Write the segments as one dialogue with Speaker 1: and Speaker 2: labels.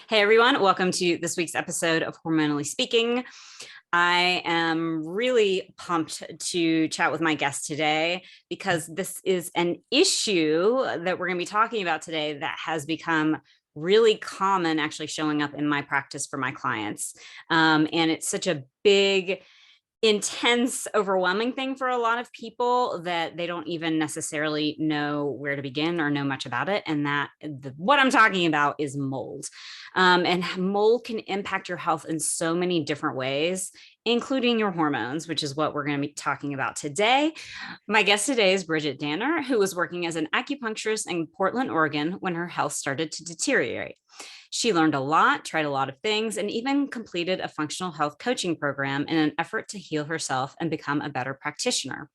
Speaker 1: Hey everyone, welcome to this week's episode of Hormonally Speaking. I am really pumped to chat with my guest today because this is an issue that we're going to be talking about today that has become really common actually showing up in my practice for my clients. And it's such a big, intense, overwhelming thing for a lot of people that they don't even necessarily know where to begin or know much about it. And what I'm talking about is mold. And mold can impact your health in so many different ways, including your hormones, which is what we're going to be talking about today. My guest today is Bridgit Danner, who was working as an acupuncturist in Portland, Oregon, when her health started to deteriorate. She learned a lot, tried a lot of things, and even completed a functional health coaching program in an effort to heal herself and become a better practitioner.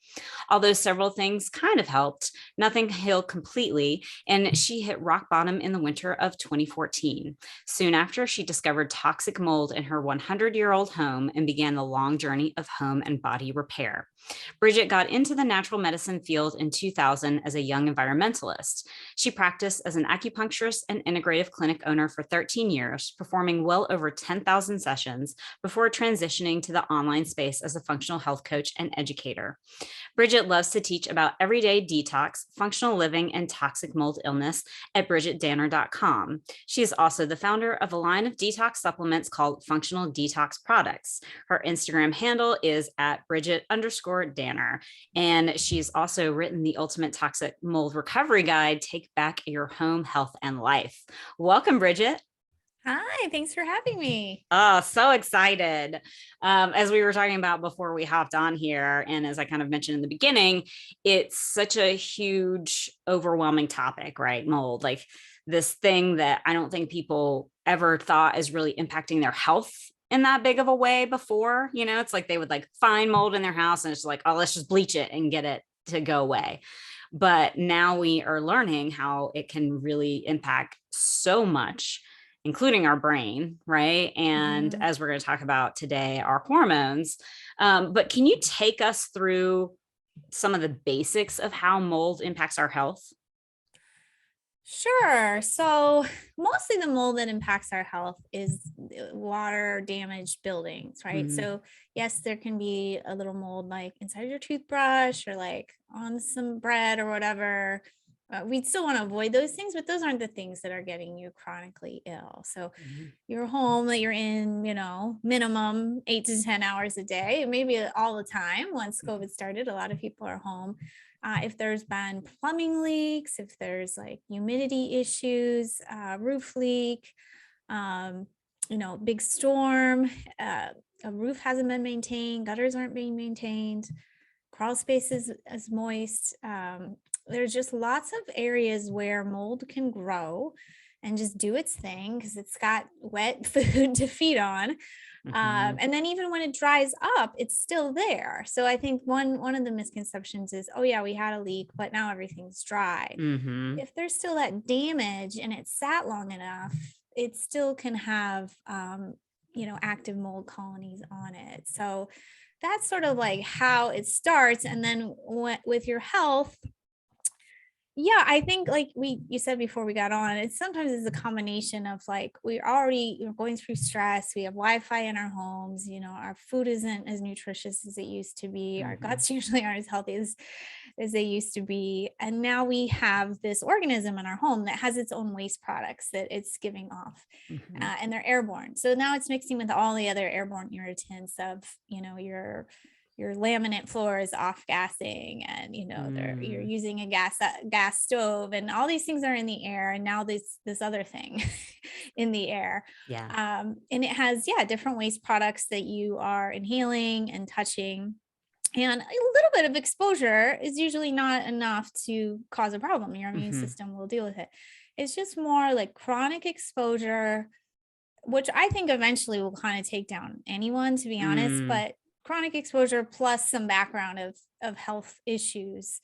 Speaker 1: Although several things kind of helped, nothing healed completely, and she hit rock bottom in the winter of 2014. Soon after, she discovered toxic mold in her 100-year-old home and began the long journey of home and body repair. Bridgit got into the natural medicine field in 2000 as a young environmentalist. She practiced as an acupuncturist and integrative clinic owner for 13 years, performing well over 10,000 sessions before transitioning to the online space as a functional health coach and educator. Bridgit loves to teach about everyday detox, functional living, and toxic mold illness at bridgitdanner.com. She is also the founder of a line of detox supplements called Functional Detox Products. Her Instagram handle is at Bridgit_Danner. And she's also written the Ultimate Toxic Mold Recovery Guide, Take Back Your Home Health and Life. Welcome, Bridgit.
Speaker 2: Hi, thanks for having me.
Speaker 1: Oh, so excited. As we were talking about before we hopped on here, and as I kind of mentioned in the beginning, it's such a huge, overwhelming topic, right? Mold, like this thing that I don't think people ever thought is really impacting their health in that big of a way before. It's like they would like find mold in their house and it's like, oh, let's just bleach it and get it to go away. But now we are learning how it can really impact so much, including our brain, right? And as we're going to talk about today, our hormones. But can you take us through some of the basics of how mold impacts our health?
Speaker 2: Sure. So mostly the mold that impacts our health is water damaged buildings, right?
Speaker 1: Mm-hmm.
Speaker 2: So yes, there can be a little mold like inside your toothbrush or like on some bread or whatever. We'd still want to avoid those things, but those aren't the things that are getting you chronically ill. So your home that you're in, minimum 8 to 10 hours a day, maybe all the time. Once COVID started, a lot of people are home. If there's been plumbing leaks, if there's like humidity issues, roof leak, big storm, a roof hasn't been maintained, gutters aren't being maintained, crawl space is moist. There's just lots of areas where mold can grow and just do its thing because it's got wet food to feed on. And then even when it dries up, it's still there. So I think one of the misconceptions is, oh yeah, we had a leak, but now everything's dry. If there's still that damage and it sat long enough, it still can have, active mold colonies on it. So that's sort of like how it starts. And then with your health, yeah, I think like you said before we got on, it's sometimes a combination of like we're going through stress, we have Wi-Fi in our homes, our food isn't as nutritious as it used to be, our guts usually aren't as healthy as they used to be. And now we have this organism in our home that has its own waste products that it's giving off, and they're airborne. So now it's mixing with all the other airborne irritants of, your laminate floor is off gassing and you're using a gas stove and all these things are in the air, and now this other thing in the air, and it has different waste products that you are inhaling and touching, and a little bit of exposure is usually not enough to cause a problem. Your immune system will deal with it. It's just more like chronic exposure, which I think eventually will kind of take down anyone, to be honest, but chronic exposure plus some background of health issues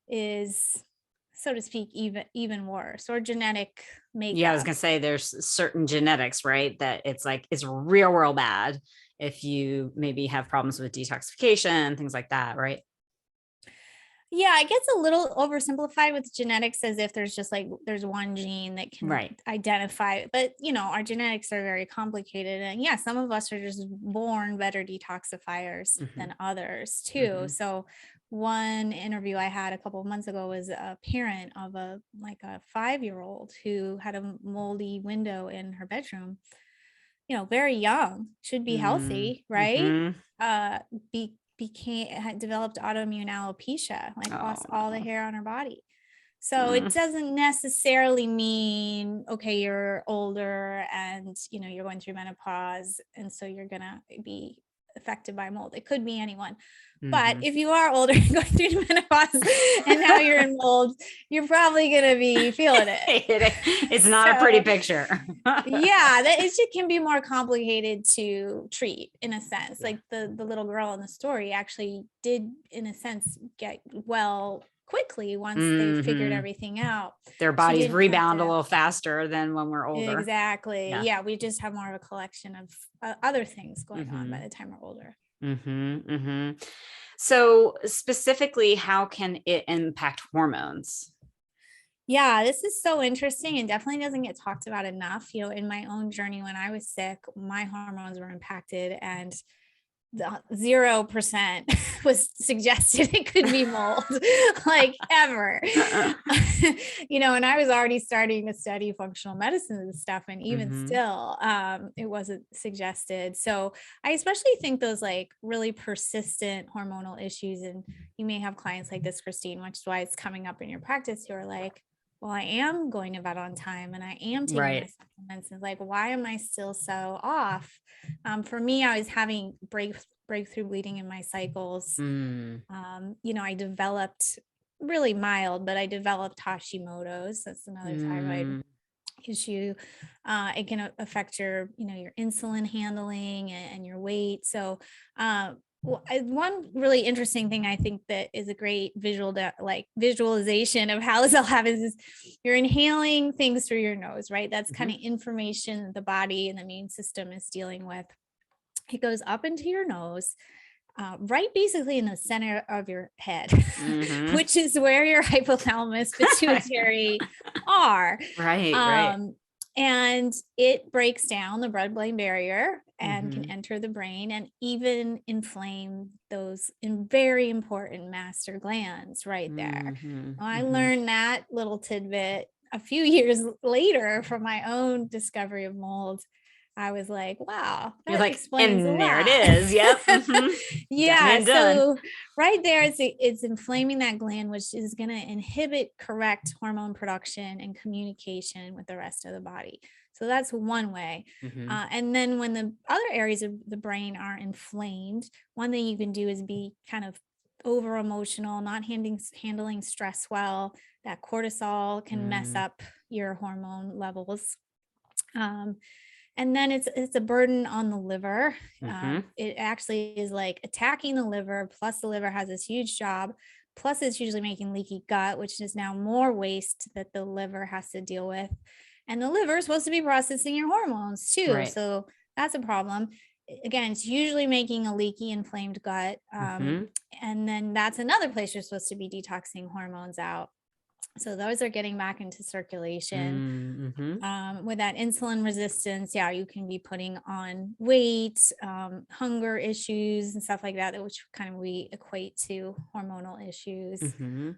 Speaker 2: is, so to speak, even worse, or genetic makeup.
Speaker 1: Yeah, I was gonna say there's certain genetics, right? That it's like it's real bad if you maybe have problems with detoxification, things like that, right?
Speaker 2: Yeah, it gets a little oversimplified with genetics, as if there's just like there's one gene that can
Speaker 1: Right.
Speaker 2: identify, but our genetics are very complicated. And yeah, some of us are just born better detoxifiers
Speaker 1: Mm-hmm.
Speaker 2: than others too.
Speaker 1: Mm-hmm.
Speaker 2: So one interview I had a couple of months ago was a parent of a 5-year-old who had a moldy window in her bedroom, very young, should be healthy, right?
Speaker 1: Mm-hmm.
Speaker 2: Uh, had developed autoimmune alopecia, like
Speaker 1: Oh
Speaker 2: lost all the
Speaker 1: no.
Speaker 2: hair on her body. So it
Speaker 1: Mm.
Speaker 2: doesn't necessarily mean, okay, you're older and, you're going through menopause, and so you're going to be affected by mold. It could be anyone. But
Speaker 1: Mm-hmm.
Speaker 2: if you are older and going through menopause and now you're in mold, you're probably going to be feeling it.
Speaker 1: It's not a pretty
Speaker 2: So
Speaker 1: picture.
Speaker 2: yeah, that it just can be more complicated to treat, in a sense.
Speaker 1: Yeah.
Speaker 2: Like the little girl in the story actually did, in a sense, get well quickly once they figured
Speaker 1: Mm-hmm.
Speaker 2: everything out.
Speaker 1: Their
Speaker 2: She
Speaker 1: bodies
Speaker 2: didn't have
Speaker 1: rebound a
Speaker 2: to.
Speaker 1: little faster than when we're older.
Speaker 2: Exactly.
Speaker 1: Yeah.
Speaker 2: Yeah, we just have more of a collection of other things going on by
Speaker 1: Mm-hmm.
Speaker 2: the time we're older.
Speaker 1: Mm-hmm. Mm-hmm. So specifically, how can it impact hormones?
Speaker 2: Yeah, this is so interesting and definitely doesn't get talked about enough. In my own journey when I was sick, my hormones were impacted, and the 0% was suggested it could be mold, like ever. And I was already starting to study functional medicine and stuff, and even
Speaker 1: Mm-hmm.
Speaker 2: still, it wasn't suggested. So I especially think those like really persistent hormonal issues, and you may have clients like this, Christine, which is why it's coming up in your practice. You're like, well, I am going to bed on time and I am taking my
Speaker 1: Right.
Speaker 2: supplements. And like, why am I still so off? For me, I was having breakthrough bleeding in my cycles.
Speaker 1: Mm.
Speaker 2: I developed really mild, but I developed Hashimoto's. That's another thyroid
Speaker 1: Mm.
Speaker 2: issue. It can affect your insulin handling and your weight. So, one really interesting thing I think that is a great visualization of how this all happens is you're inhaling things through your nose, right? That's kind of information that the body and the immune system is dealing with. It goes up into your nose, right basically in the center of your head,
Speaker 1: Mm-hmm.
Speaker 2: which is where your hypothalamus, pituitary are.
Speaker 1: Right. Right.
Speaker 2: Um, and it breaks down the blood-brain barrier and can
Speaker 1: Mm-hmm.
Speaker 2: enter the brain and even inflame those very important master glands right there.
Speaker 1: Mm-hmm.
Speaker 2: Well, I
Speaker 1: Mm-hmm.
Speaker 2: learned that little tidbit a few years later from my own discovery of mold. I was like, wow,
Speaker 1: You're
Speaker 2: that
Speaker 1: like,
Speaker 2: explains a
Speaker 1: and there it
Speaker 2: lot.
Speaker 1: is. Yep. Mm-hmm. Done
Speaker 2: Yeah.
Speaker 1: and done.
Speaker 2: So right there, it's inflaming that gland, which is going to inhibit correct hormone production and communication with the rest of the body. So that's one way.
Speaker 1: Mm-hmm.
Speaker 2: And then when the other areas of the brain are inflamed, one thing you can do is be kind of over emotional, not handling stress well. That cortisol can mess
Speaker 1: Mm.
Speaker 2: up your hormone levels. Um, and then it's a burden on the liver.
Speaker 1: Mm-hmm.
Speaker 2: It actually is like attacking the liver, plus the liver has this huge job, plus it's usually making leaky gut, which is now more waste that the liver has to deal with. And the liver is supposed to be processing your hormones too,
Speaker 1: Right.
Speaker 2: so that's a problem. Again, it's usually making a leaky, inflamed gut.
Speaker 1: Mm-hmm.
Speaker 2: And then that's another place you're supposed to be detoxing hormones out. So those are getting back into circulation.
Speaker 1: Mm-hmm.
Speaker 2: With that insulin resistance, yeah, you can be putting on weight, hunger issues and stuff like that, which kind of we equate to hormonal issues.
Speaker 1: Mm-hmm.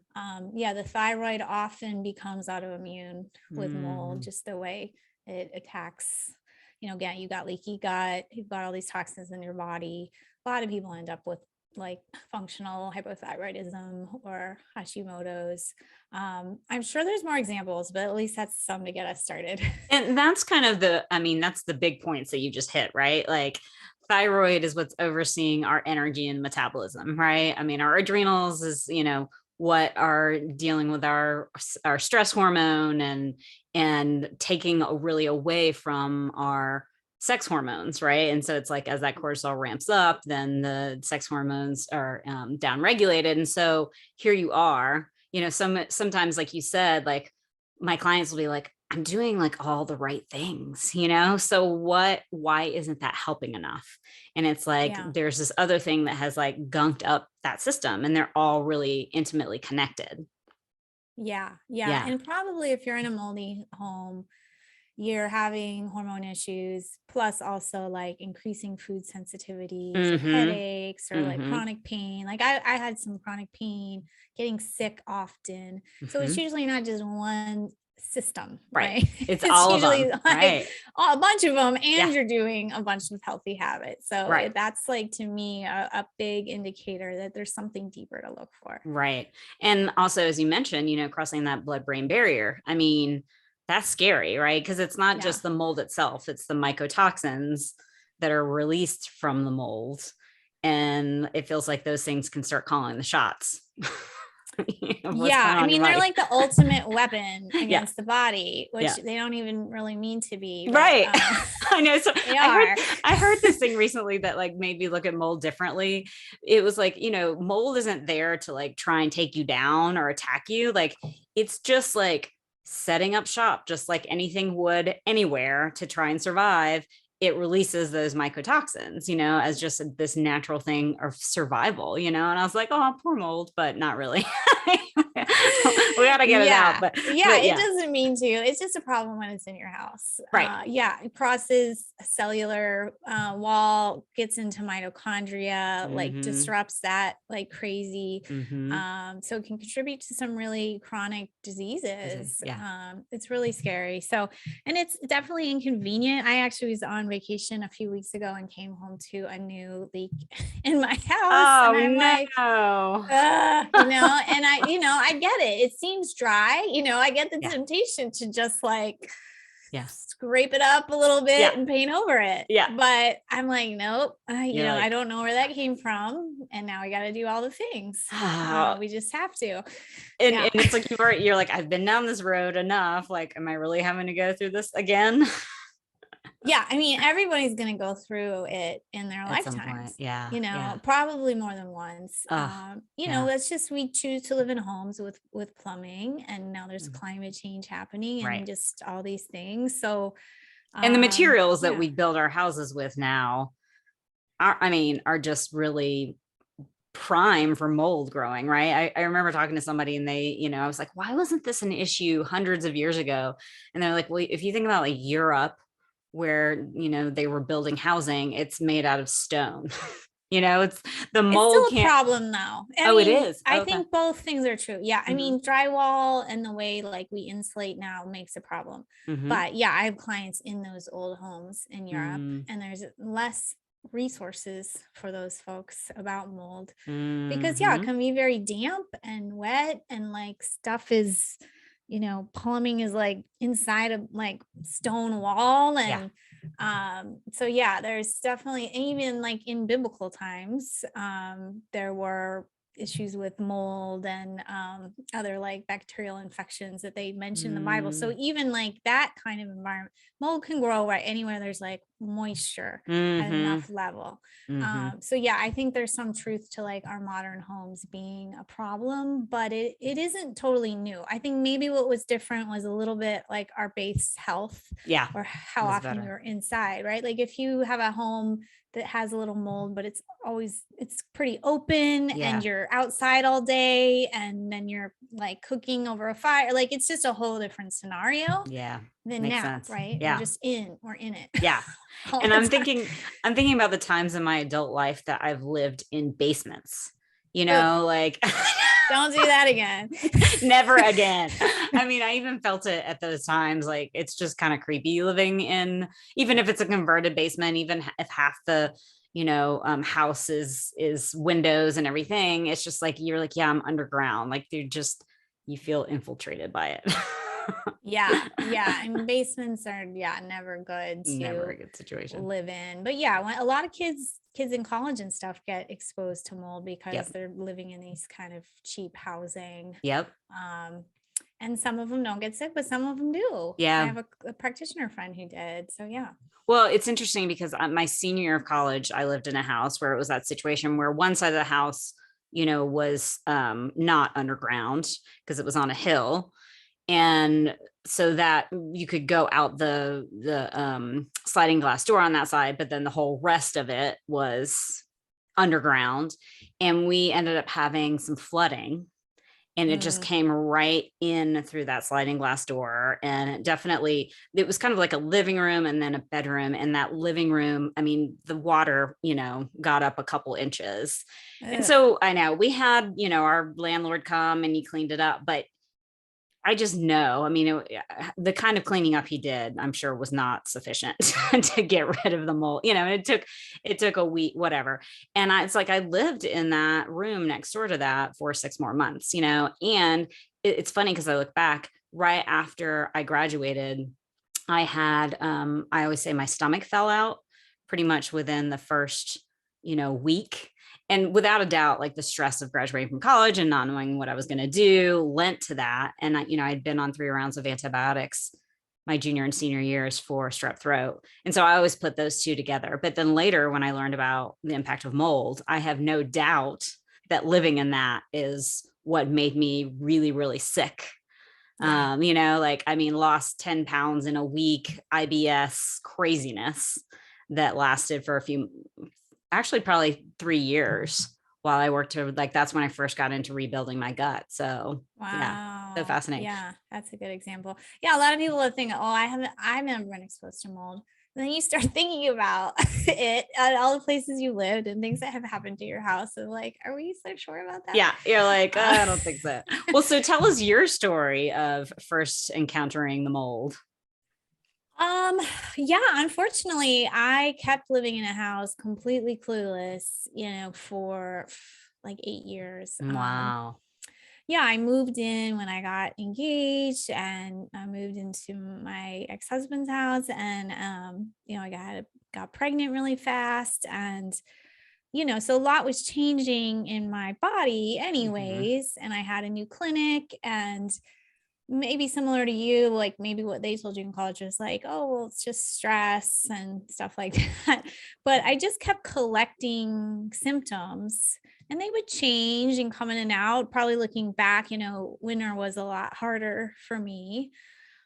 Speaker 2: Yeah, the thyroid often becomes autoimmune with
Speaker 1: Mm-hmm.
Speaker 2: mold, just the way it attacks. Again, you got leaky gut, you've got all these toxins in your body. A lot of people end up with like functional hypothyroidism or Hashimoto's. I'm sure there's more examples, but at least that's some to get us started.
Speaker 1: And that's kind of that's the big points that you just hit, right? Like thyroid is what's overseeing our energy and metabolism, right? I mean, our adrenals is, what are dealing with our stress hormone and taking really away from our sex hormones, right? And so it's like as that cortisol ramps up, then the sex hormones are down regulated. And so here you are, sometimes like you said, like my clients will be like, I'm doing like all the right things, So why isn't that helping enough? And it's like,
Speaker 2: Yeah.
Speaker 1: there's this other thing that has like gunked up that system, and they're all really intimately connected.
Speaker 2: Yeah. Yeah.
Speaker 1: Yeah.
Speaker 2: And probably if you're in a moldy home, you're having hormone issues, plus also like increasing food sensitivities or
Speaker 1: Mm-hmm.
Speaker 2: headaches or like
Speaker 1: Mm-hmm.
Speaker 2: chronic pain. Like I had some chronic pain, getting sick often. So it's
Speaker 1: Mm-hmm.
Speaker 2: usually not just one system,
Speaker 1: Right.
Speaker 2: right?
Speaker 1: It's
Speaker 2: It's
Speaker 1: all of
Speaker 2: usually
Speaker 1: them.
Speaker 2: like
Speaker 1: Right.
Speaker 2: a bunch of them,
Speaker 1: Yeah.
Speaker 2: and you're doing a bunch of healthy habits. So
Speaker 1: Right.
Speaker 2: that's like to me a big indicator that there's something deeper to look for.
Speaker 1: Right. And also, as you mentioned, crossing that blood-brain barrier. I mean, that's scary, right? Because it's not
Speaker 2: Yeah.
Speaker 1: just the mold itself, it's the mycotoxins that are released from the mold. And it feels like those things can start calling the shots of what's
Speaker 2: Yeah,
Speaker 1: going
Speaker 2: I
Speaker 1: on in your
Speaker 2: mean, they're
Speaker 1: body.
Speaker 2: like the ultimate weapon
Speaker 1: Yeah.
Speaker 2: against the body, which
Speaker 1: Yeah.
Speaker 2: they don't even really mean to be, but
Speaker 1: Right. I know. So
Speaker 2: they
Speaker 1: I heard
Speaker 2: are.
Speaker 1: I heard this thing recently that like made me look at mold differently. It was like, mold isn't there to like try and take you down or attack you. Like it's just like setting up shop, just like anything would anywhere to try and survive. It releases those mycotoxins, as just this natural thing of survival, And I was like, oh, poor mold, but not really. We gotta get it out.
Speaker 2: Yeah.
Speaker 1: But
Speaker 2: Yeah,
Speaker 1: but
Speaker 2: it
Speaker 1: yeah,
Speaker 2: doesn't mean to. It's just a problem when it's in your house.
Speaker 1: right.
Speaker 2: Yeah, it crosses a cellular wall, gets into mitochondria, like
Speaker 1: Mm-hmm.
Speaker 2: disrupts that like crazy.
Speaker 1: Mm-hmm.
Speaker 2: So it can contribute to some really chronic diseases.
Speaker 1: Yeah.
Speaker 2: It's really scary. So, and it's definitely inconvenient. I actually was on vacation a few weeks ago and came home to a new leak in my house. And
Speaker 1: Oh
Speaker 2: I'm like,
Speaker 1: no.
Speaker 2: and I get it. It seems dry, I get the
Speaker 1: Yeah.
Speaker 2: temptation to just like
Speaker 1: Yeah.
Speaker 2: scrape it up a little
Speaker 1: Yeah.
Speaker 2: bit and paint over it.
Speaker 1: Yeah.
Speaker 2: But I'm like, nope,
Speaker 1: You're
Speaker 2: I
Speaker 1: like,
Speaker 2: don't know where that came from. And now we got to do all the things.
Speaker 1: oh.
Speaker 2: We just have to.
Speaker 1: And
Speaker 2: Yeah.
Speaker 1: it's like you're like, I've been down this road enough. Like, am I really having to go through this again?
Speaker 2: Yeah, I mean, everybody's going to go through it in their
Speaker 1: At some point.
Speaker 2: lifetimes,
Speaker 1: Yeah. Yeah.
Speaker 2: probably more than once.
Speaker 1: Yeah.
Speaker 2: That's just, we choose to live in homes with plumbing, and now there's
Speaker 1: Mhm.
Speaker 2: climate change happening and
Speaker 1: Right.
Speaker 2: just all these things. So,
Speaker 1: And the materials that
Speaker 2: yeah,
Speaker 1: we build our houses with now are just really prime for mold growing, right? I remember talking to somebody and they, I was like, why wasn't this an issue hundreds of years ago? And they're like, well, if you think about like Europe, where, they were building housing, it's made out of stone. It's the
Speaker 2: it's still
Speaker 1: mold
Speaker 2: a
Speaker 1: can't.
Speaker 2: problem though. I
Speaker 1: Oh, it
Speaker 2: mean,
Speaker 1: is.
Speaker 2: I
Speaker 1: Oh, okay.
Speaker 2: think both things are true. Yeah, I
Speaker 1: Mm-hmm.
Speaker 2: mean, drywall and the way like we insulate now makes a problem.
Speaker 1: Mm-hmm.
Speaker 2: But yeah, I have clients in those old homes in Europe,
Speaker 1: Mm-hmm.
Speaker 2: and there's less resources for those folks about mold because yeah, it
Speaker 1: Mm-hmm.
Speaker 2: can be very damp and wet, and like stuff is, plumbing is like inside of like stone wall.
Speaker 1: Yeah.
Speaker 2: And so yeah, there's definitely, even like in biblical times, there were issues with mold and other like bacterial infections that they mention in the Bible. So even like that kind of environment, mold can grow right anywhere there's like moisture at
Speaker 1: Mm-hmm.
Speaker 2: enough level.
Speaker 1: Mm-hmm.
Speaker 2: So yeah, I think there's some truth to like our modern homes being a problem, but it isn't totally new. I think maybe what was different was a little bit like our base health,
Speaker 1: Yeah.
Speaker 2: or
Speaker 1: It
Speaker 2: how
Speaker 1: was
Speaker 2: often we
Speaker 1: better.
Speaker 2: were inside, right? Like if you have a home that has a little mold, but it's pretty open and
Speaker 1: Yeah.
Speaker 2: you're outside all day and then you're like cooking over a fire, like it's just a whole different scenario
Speaker 1: Yeah.
Speaker 2: than
Speaker 1: Makes
Speaker 2: now,
Speaker 1: sense.
Speaker 2: right?
Speaker 1: Yeah.
Speaker 2: We're in it
Speaker 1: Yeah.
Speaker 2: all
Speaker 1: And
Speaker 2: the
Speaker 1: I'm
Speaker 2: time.
Speaker 1: thinking about the times in my adult life that I've lived in basements,
Speaker 2: Ugh,
Speaker 1: like
Speaker 2: don't do that again.
Speaker 1: never again. I mean, I even felt it at those times. Like it's just kind of creepy living in, even if it's a converted basement, even if half the, house is windows and everything. It's just like, you're like, yeah, I'm underground. Like you feel infiltrated by it.
Speaker 2: Yeah, and basements are, yeah, never good
Speaker 1: Never
Speaker 2: to
Speaker 1: a good situation.
Speaker 2: live in. But yeah, when a lot of kids in college and stuff get exposed to mold because
Speaker 1: Yep.
Speaker 2: they're living in these kind of cheap housing.
Speaker 1: Yep.
Speaker 2: um and some of them don't get sick, but some of them do. I
Speaker 1: Yeah.
Speaker 2: have a practitioner friend who did. So yeah.
Speaker 1: Well, it's interesting because my senior year of college, I lived in a house where it was that situation where one side of the house, was not underground because it was on a hill. And so that you could go out the sliding glass door on that side, but then the whole rest of it was underground. And we ended up having some flooding, and it just came right in through that sliding glass door. And it was kind of like a living room and then a bedroom. And that living room, I mean, the water, got up a couple inches.
Speaker 2: Ugh.
Speaker 1: And so I know we had, our landlord come and he cleaned it up, but I just know, I mean, the kind of cleaning up he did, I'm sure, was not sufficient to get rid of the mold. It took a week, whatever. And it's like I lived in that room next door to that for 6 more months, and it's funny because I look back right after I graduated, I had, I always say my stomach fell out pretty much within the first, week. And without a doubt, like the stress of graduating from college and not knowing what I was going to do lent to that. And I'd been on 3 rounds of antibiotics my junior and senior years for strep throat. And so I always put those two together. But then later, when I learned about the impact of mold, I have no doubt that living in that is what made me really, really sick.
Speaker 2: Yeah.
Speaker 1: Lost 10 pounds in a week, IBS craziness that lasted for actually probably 3 years while I worked that's when I first got into rebuilding my gut. So
Speaker 2: Wow.
Speaker 1: yeah, so fascinating.
Speaker 2: Yeah, that's a good example. Yeah, a lot of people will think, oh, I've never been exposed to mold. And then you start thinking about it and all the places you lived and things that have happened to your house. And like, are we so sure about that?
Speaker 1: Yeah, you're like, I don't think so. Well, so tell us your story of first encountering the mold.
Speaker 2: Yeah, unfortunately, I kept living in a house completely clueless, for like 8 years.
Speaker 1: Wow.
Speaker 2: Yeah, I moved in when I got engaged, and I moved into my ex-husband's house, and I got pregnant really fast, and so a lot was changing in my body anyways, and I had a new clinic, and maybe similar to you, like maybe what they told you in college was like, oh, well, it's just stress and stuff like that. But I just kept collecting symptoms, and they would change and come in and out. Probably looking back, winter was a lot harder for me.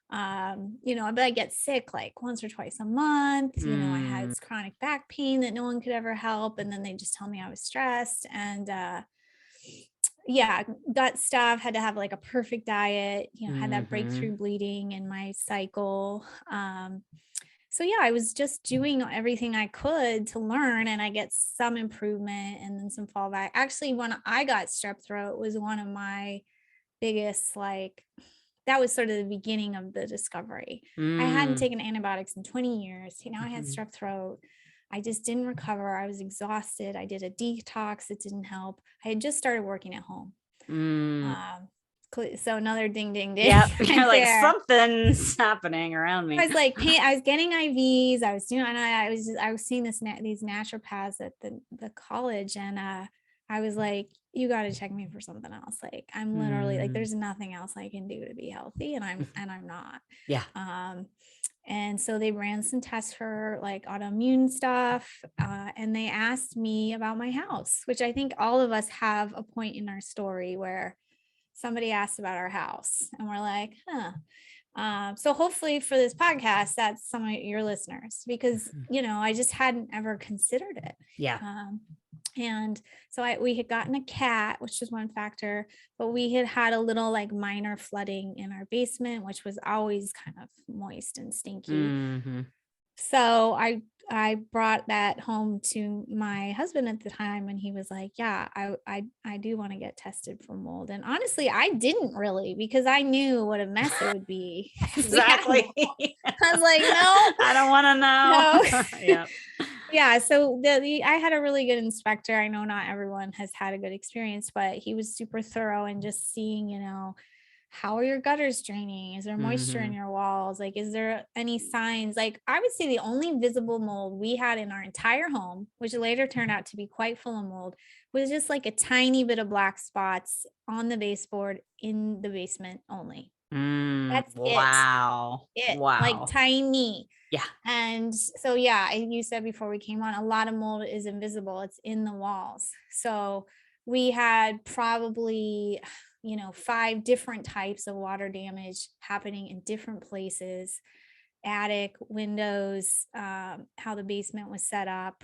Speaker 2: But I get sick like once or twice a month. I had this chronic back pain that no one could ever help. And then they just tell me I was stressed. And gut stuff, had to have like a perfect diet, had that breakthrough bleeding in my cycle. So I was just doing everything I could to learn, and I get some improvement and then some fallback. Actually, when I got strep throat was one of my biggest, that was sort of the beginning of the discovery. I hadn't taken antibiotics in 20 years. I had strep throat. I just didn't recover. I was exhausted. I did a detox. It didn't help. I had just started working at home. So another ding, ding, ding.
Speaker 1: Yeah, you're like, something's happening around me.
Speaker 2: I was like, I was getting IVs. I was doing, and I was seeing these naturopaths at the college, and I was like, you got to check me for something else. Like, I'm literally like, there's nothing else I can do to be healthy, and I'm not.
Speaker 1: Yeah.
Speaker 2: And so they ran some tests for like autoimmune stuff, and they asked me about my house, which I think all of us have a point in our story where somebody asked about our house, and we're like, so hopefully for this podcast, that's some of your listeners, because, I just hadn't ever considered it.
Speaker 1: Yeah.
Speaker 2: And so we had gotten a cat, which was one factor, but we had a little like minor flooding in our basement, which was always kind of moist and stinky. So I brought that home to my husband at the time, and he was like, yeah, I do want to get tested for mold. And honestly, I didn't really, because I knew what a mess it would be.
Speaker 1: Exactly.
Speaker 2: I was like, no,
Speaker 1: I don't want to know.
Speaker 2: Yeah. Yeah. So I had a really good inspector. I know not everyone has had a good experience, but he was super thorough, and just seeing, how are your gutters draining? Is there moisture in your walls? Like, is there any signs? Like, I would say the only visible mold we had in our entire home, which later turned out to be quite full of mold, was just like a tiny bit of black spots on the baseboard in the basement only. That's
Speaker 1: wow.
Speaker 2: it.
Speaker 1: Wow.
Speaker 2: Like tiny.
Speaker 1: Yeah.
Speaker 2: And so, you said before we came on, a lot of mold is invisible. It's in the walls. So we had probably 5 different types of water damage happening in different places, attic, windows, how the basement was set up.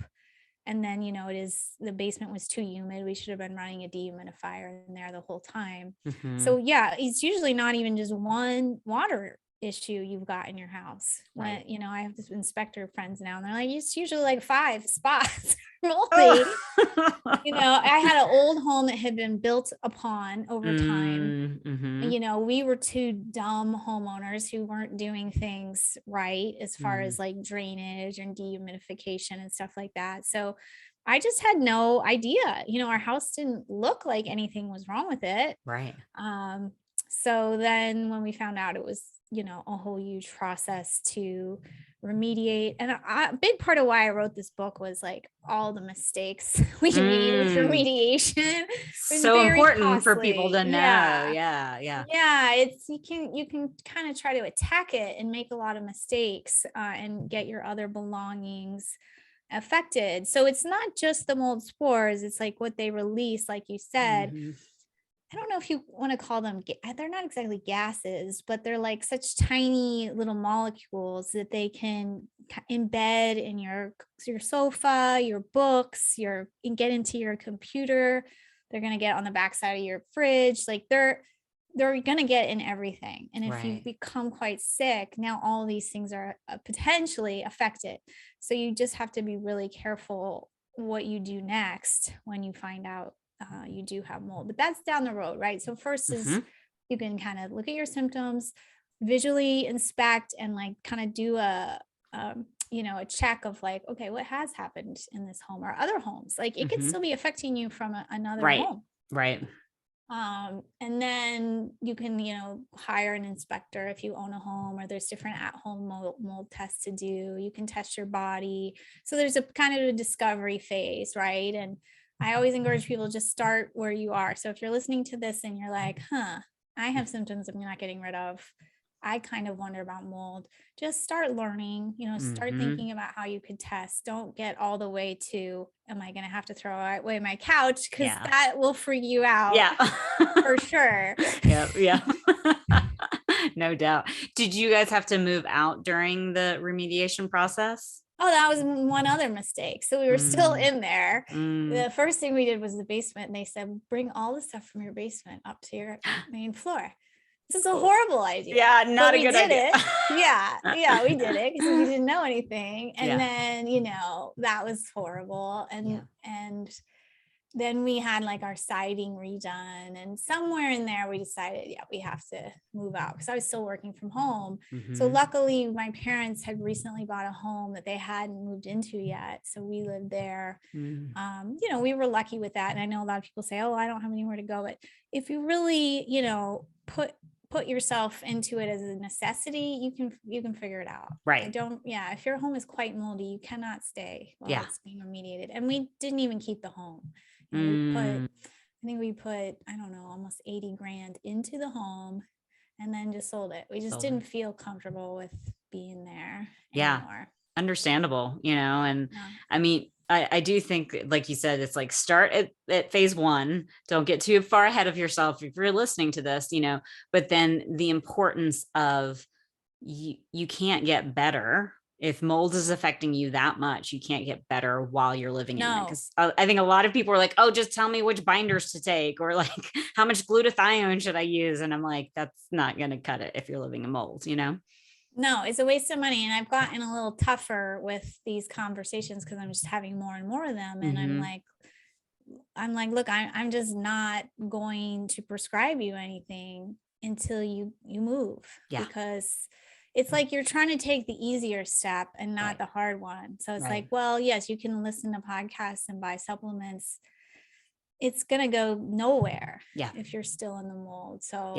Speaker 2: And then, the basement was too humid. We should have been running a dehumidifier in there the whole time. So yeah, it's usually not even just one water issue you've got in your house.
Speaker 1: Right.
Speaker 2: When, I have this inspector friends now, and they're like, it's usually like 5 spots moldy. I had an old home that had been built upon over time. We were 2 dumb homeowners who weren't doing things right as far as like drainage and dehumidification and stuff like that. So I just had no idea. Our house didn't look like anything was wrong with it.
Speaker 1: Right.
Speaker 2: So then when we found out, it was, a whole huge process to remediate. And a big part of why I wrote this book was like all the mistakes we made with remediation.
Speaker 1: So important for people to know. Yeah.
Speaker 2: You can kind of try to attack it and make a lot of mistakes and get your other belongings affected. So it's not just the mold spores, it's like what they release, like you said. I don't know if you want to call them, they're not exactly gases, but they're like such tiny little molecules that they can embed in your sofa, your books, and get into your computer. They're going to get on the backside of your fridge. Like they're going to get in everything. And if you become quite sick, now all these things are potentially affected. So you just have to be really careful what you do next when you find out you do have mold. But that's down the road, right? So first is you can kind of look at your symptoms, visually inspect, and like kind of do a check of like, okay, what has happened in this home or other homes? Like it could still be affecting you from another home.
Speaker 1: Right.
Speaker 2: And then you can, hire an inspector if you own a home, or there's different at-home mold tests to do. You can test your body. So there's a kind of a discovery phase, right? And I always encourage people to just start where you are. So if you're listening to this and you're like, I have symptoms I'm not getting rid of, I kind of wonder about mold, just start learning, start thinking about how you could test. Don't get all the way to, am I going to have to throw away my couch? Because that will freak you out.
Speaker 1: Yeah,
Speaker 2: for sure.
Speaker 1: Yeah. No doubt. Did you guys have to move out during the remediation process?
Speaker 2: Oh, that was one other mistake. So we were still in there. The first thing we did was the basement. And they said, bring all the stuff from your basement up to your main floor. This is a horrible idea.
Speaker 1: Yeah, not a good idea.
Speaker 2: Yeah, we did it because we didn't know anything. And then, that was horrible. And then we had like our siding redone, and somewhere in there we decided, we have to move out because I was still working from home. So luckily my parents had recently bought a home that they hadn't moved into yet. So we lived there. We were lucky with that. And I know a lot of people say, oh, I don't have anywhere to go. But if you really, put yourself into it as a necessity, you can figure it out.
Speaker 1: Right.
Speaker 2: If your home is quite moldy, you cannot stay while it's being remediated. And we didn't even keep the home. We put, I don't know, almost 80 grand into the home and then just sold it. We just didn't feel comfortable with being there anymore.
Speaker 1: Understandable, and I mean, I do think, like you said, it's like start at phase 1. Don't get too far ahead of yourself if you're listening to this, but then the importance of you can't get better. If mold is affecting you that much, you can't get better while you're living in it. Because I think a lot of people are like, oh, just tell me which binders to take, or like, how much glutathione should I use? And I'm like, that's not going to cut it if you're living in mold,
Speaker 2: No, it's a waste of money. And I've gotten a little tougher with these conversations because I'm just having more and more of them. And I'm like, look, I'm just not going to prescribe you anything until you move, because it's like you're trying to take the easier step and not the hard one. So it's like, well, yes, you can listen to podcasts and buy supplements. It's going to go nowhere if you're still in the mold. So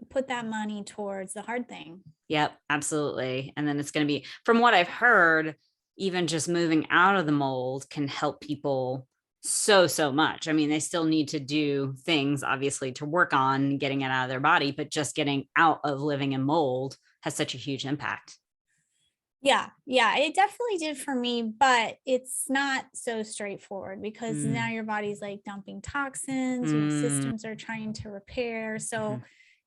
Speaker 2: put that money towards the hard thing.
Speaker 1: Yep, absolutely. And then it's going to be, from what I've heard, even just moving out of the mold can help people so much. I mean, they still need to do things, obviously, to work on getting it out of their body, but just getting out of living in mold has such a huge impact.
Speaker 2: Yeah, yeah, it definitely did for me, but it's not so straightforward because now
Speaker 1: Mm,
Speaker 2: your body's like dumping toxins, your
Speaker 1: mm,
Speaker 2: systems are trying to repair. So
Speaker 1: mhm,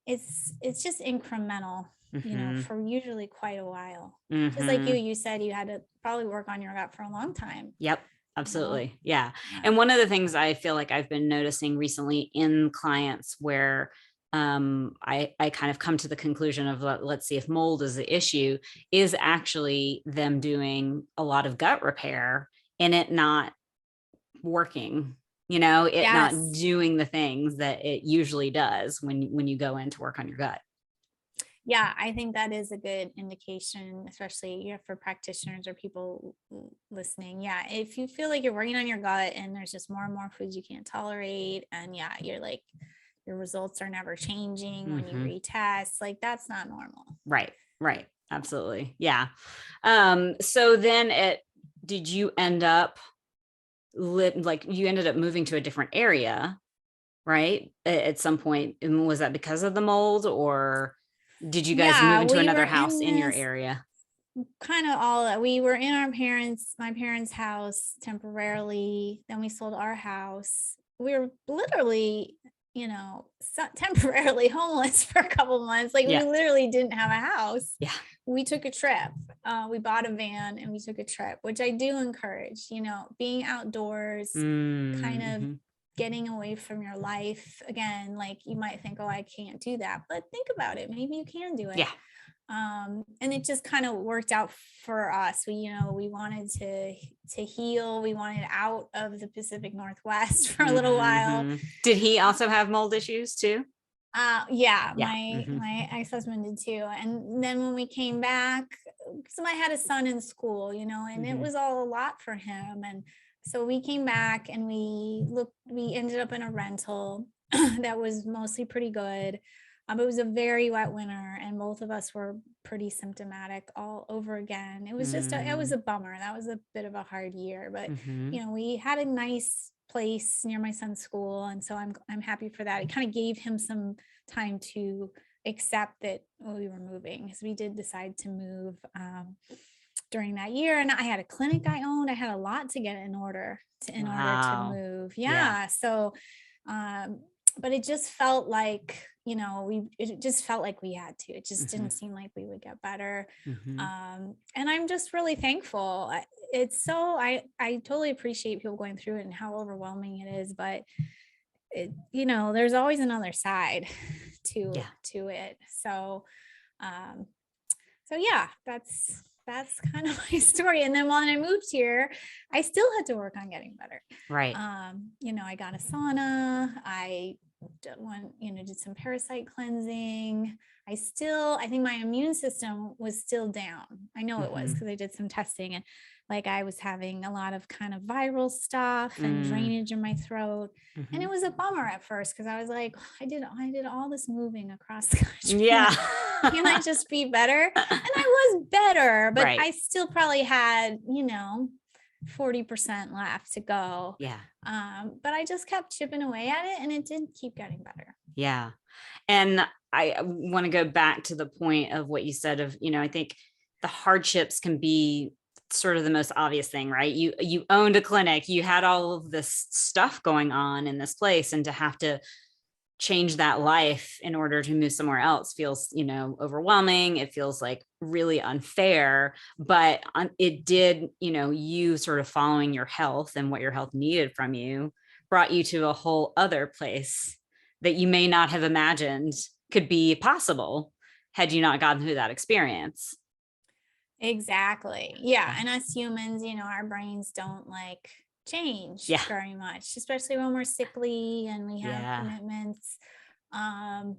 Speaker 2: it's just incremental,
Speaker 1: mhm,
Speaker 2: for usually quite a while. Just like
Speaker 1: mhm.
Speaker 2: you said you had to probably work on your gut for a long time,
Speaker 1: Yep,
Speaker 2: you know.
Speaker 1: absolutely. Yeah.
Speaker 2: Yeah.
Speaker 1: And one of the things I feel like I've been noticing recently in clients where I kind of come to the conclusion of let's see if mold is the issue is actually them doing a lot of gut repair and it not working, it not
Speaker 2: Yes.
Speaker 1: doing the things that it usually does when you go in to work on your gut.
Speaker 2: Yeah, I think that is a good indication, especially for practitioners or people listening. Yeah, if you feel like you're working on your gut and there's just more and more foods you can't tolerate, and yeah, you're like your results are never changing when you
Speaker 1: Hmm.
Speaker 2: retest, like that's not normal.
Speaker 1: Right, right. Absolutely. Yeah. So then did you end up like you ended up moving to a different area, right? At some point. And was that because of the mold or did you guys move
Speaker 2: Yeah,
Speaker 1: into
Speaker 2: we were
Speaker 1: another house
Speaker 2: in
Speaker 1: in your
Speaker 2: this
Speaker 1: area?
Speaker 2: kind of all that we were in my parents' house temporarily. Then we sold our house. We were literally, temporarily homeless for a couple months. Like we
Speaker 1: Yeah.
Speaker 2: literally didn't have a house.
Speaker 1: Yeah.
Speaker 2: We took a trip. We bought a van and we took a trip, which I do encourage, being outdoors, kind of
Speaker 1: Mm-hmm.
Speaker 2: getting away from your life again. Like you might think, oh, I can't do that, but think about it. Maybe you can do it.
Speaker 1: Yeah.
Speaker 2: And it just kind of worked out for us. We wanted to heal. We wanted out of the Pacific Northwest for a little while.
Speaker 1: Mm-hmm. Did he also have mold issues too?
Speaker 2: Yeah,
Speaker 1: Yeah.
Speaker 2: my
Speaker 1: Mm-hmm.
Speaker 2: my ex-husband did too. And then when we came back, because I had a son in school, and it
Speaker 1: Mm-hmm.
Speaker 2: was all a lot for him. And so we came back and we ended up in a rental that was mostly pretty good. It was a very wet winter, and both of us were pretty symptomatic all over again. It was it was a bummer. That was a bit of a hard year, but
Speaker 1: Mm-hmm.
Speaker 2: we had a nice place near my son's school, and so I'm happy for that. It kind of gave him some time to accept that we were moving, because we did decide to move during that year. And I had a clinic I owned. I had a lot to get in order to
Speaker 1: Wow.
Speaker 2: move.
Speaker 1: Yeah.
Speaker 2: Yeah. So um but it just felt like, it just felt like we had to. It just
Speaker 1: Mm-hmm.
Speaker 2: didn't seem like we would get better.
Speaker 1: Mm-hmm.
Speaker 2: And I'm just really thankful. It's so I totally appreciate people going through it and how overwhelming it is, but there's always another side to
Speaker 1: Yeah.
Speaker 2: it. Um so yeah, that's kind of my story. And then when I moved here, I still had to work on getting better.
Speaker 1: Right.
Speaker 2: I got a sauna. Did some parasite cleansing. I think my immune system was still down. I know it was
Speaker 1: Mm-hmm.
Speaker 2: because I did some testing, and like I was having a lot of kind of viral stuff and
Speaker 1: Mm,
Speaker 2: drainage in my throat. And
Speaker 1: mm-hmm.
Speaker 2: it was a bummer at first because I was like, I did all this moving across the country.
Speaker 1: Yeah.
Speaker 2: Like, can I just be better? And I was better, but
Speaker 1: Right.
Speaker 2: I still probably had, 40% left to go.
Speaker 1: Yeah.
Speaker 2: But I just kept chipping away at it, and it did keep getting better.
Speaker 1: Yeah. And I want to go back to the point of what you said of, I think the hardships can be sort of the most obvious thing, right? You owned a clinic, you had all of this stuff going on in this place, and to have to change that life in order to move somewhere else feels, overwhelming. It feels like really unfair, but it did, you sort of following your health and what your health needed from you brought you to a whole other place that you may not have imagined could be possible had you not gotten through that experience.
Speaker 2: Exactly. Yeah.
Speaker 1: Yeah.
Speaker 2: And us humans, our brains don't like change
Speaker 1: Yeah.
Speaker 2: very much, especially when we're sickly and we have
Speaker 1: Yeah.
Speaker 2: commitments. Um,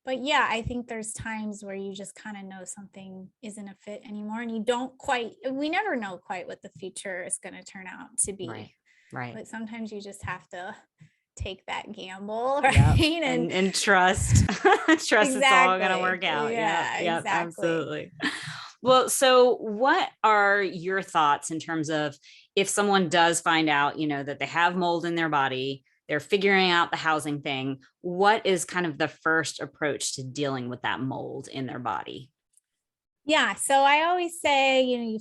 Speaker 2: but yeah, I think there's times where you just kind of know something isn't a fit anymore, and we never know quite what the future is going to turn out to
Speaker 1: Right.
Speaker 2: be.
Speaker 1: Right.
Speaker 2: But sometimes you just have to take that gamble, right?
Speaker 1: Yep.
Speaker 2: And
Speaker 1: And trust, trust it's all going to
Speaker 2: exactly.
Speaker 1: work out. Yep.
Speaker 2: Yeah,
Speaker 1: Yep.
Speaker 2: exactly.
Speaker 1: Absolutely. Well, so what are your thoughts in terms of if someone does find out, that they have mold in their body, they're figuring out the housing thing, what is kind of the first approach to dealing with that mold in their body?
Speaker 2: Yeah. So I always say, you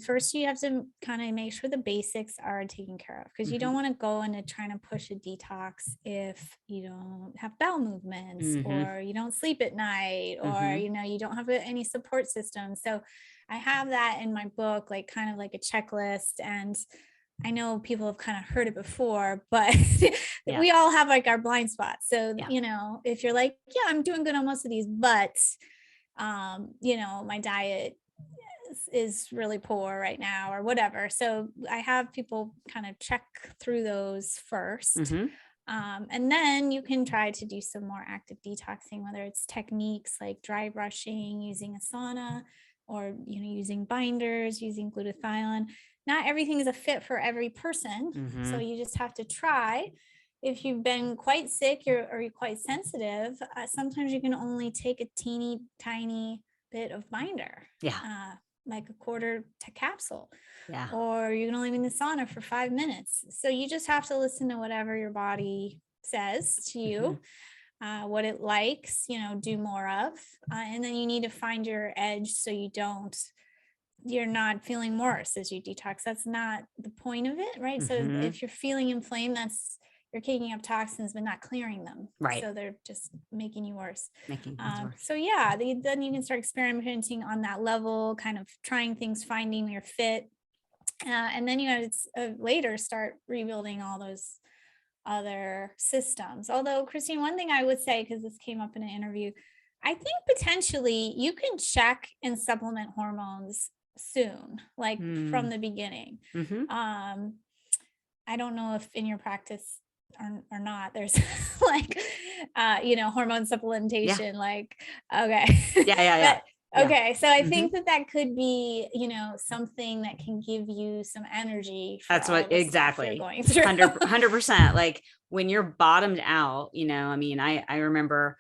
Speaker 2: have to kind of make sure the basics are taken care of, because you don't want to go into trying to push a detox if you don't have bowel movements, or you don't sleep at night, or, you don't have any support system. So I have that in my book, like kind of like a checklist. And I know people have kind of heard it before, but we all have like our blind spots. So, if you're like, yeah, I'm doing good on most of these, but my diet is really poor right now or whatever. So I have people kind of check through those first. And then you can try to do some more active detoxing, whether it's techniques like dry brushing, using a sauna, or, using binders, using glutathione. Not everything is a fit for every person. So you just have to try. If you've been quite sick or you're quite sensitive, sometimes you can only take a teeny tiny bit of binder, like a quarter to capsule, or you can only be in the sauna for 5 minutes. So you just have to listen to whatever your body says to you, what it likes, do more of, and then you need to find your edge so you're not feeling worse as you detox. That's not the point of it, right? So if you're feeling inflamed, you're kicking up toxins but not clearing them,
Speaker 1: right?
Speaker 2: So they're just making you worse.
Speaker 1: Worse.
Speaker 2: So then you can start experimenting on that level, kind of trying things, finding your fit, and then you have to later start rebuilding all those other systems. Although, Christine, one thing I would say, because this came up in an interview, I think potentially you can check and supplement hormones soon, like from the beginning. I don't know if in your practice or not, there's like, hormone supplementation, like, okay. Okay. So I think that could be, something that can give you some energy.
Speaker 1: That's what exactly you're going through. 100%. Like when you're bottomed out, I remember